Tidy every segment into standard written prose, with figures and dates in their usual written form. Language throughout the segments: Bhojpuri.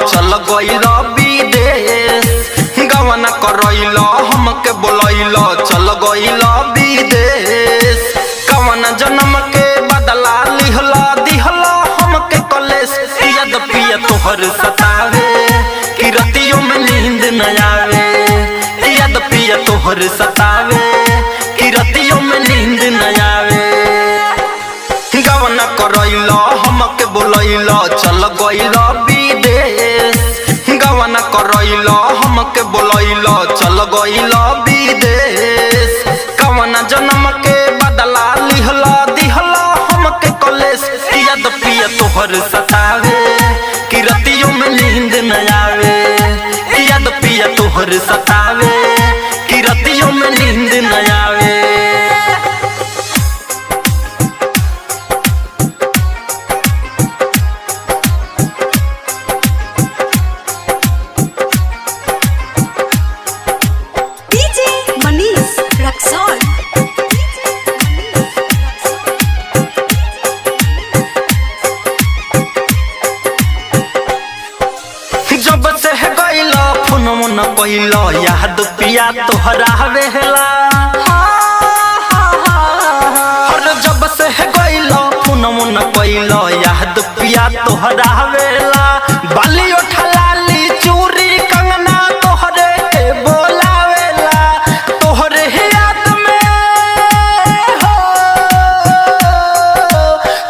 चल गइल विदेश। गवना करइल हमके बोलइल चल गइल विदेश। कवना जन्म के बदला लिहला दिहला हमके कलेश। याद पिया तोहर सतावे कि रतियों में नींद न आवे। याद पिया तोहर सतावे कि रतियों में नींद न आवे। गवना करइल हमके बोलइल चल गइल विदेश। गवना करइल हमके बोलइल चल गइल विदेश। कवना जन्म के बदला लिहला दिहला हमके कलेश। याद पिया तोहर सतावे कि रतियों में नींद न आवे। याद पिया तोहर सतावे कि रतियों में नींद न आवे। जब से गइल फोन मन पहिल याद पिया तोहरा वेला। जब से गइल फोन मन पहिल याद पिया तोहरा वेला। बाली उठलाली चूरी कंगना तोहरे के बोलावेला। तोहरे याद में हो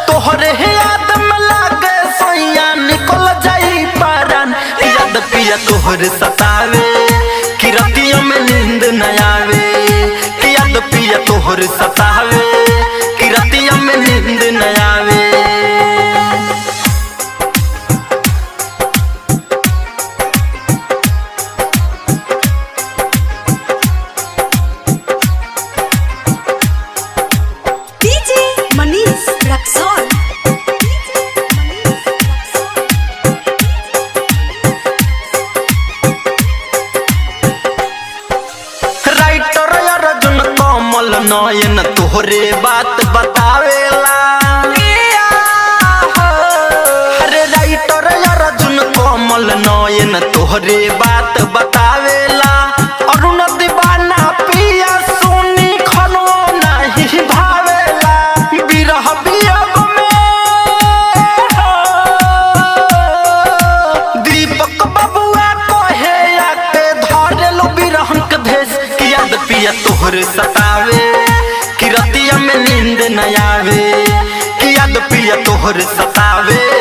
तोहरे याद में लागे सैया निकल जाई पारन। याद पिया तोहर सतावे कि रतियों में नींद न आवे। याद पिया तोहर सतावे कि रतियों में नींद न आवे। नयन तोहरे बात बतावेला। अरे राइटर अर्जुन कमल नयन तोहरे बात बतावेला। अरुण दीवाना पिया सोनी खनो नहीं भावेला। बिरह वियोग में दीपक बबुआ कहे आके धरेलो बिरहन के भेष। याद पिया तोहर सतावे कि रतिया में नींद न आवे। याद पिया तोहर सतावे।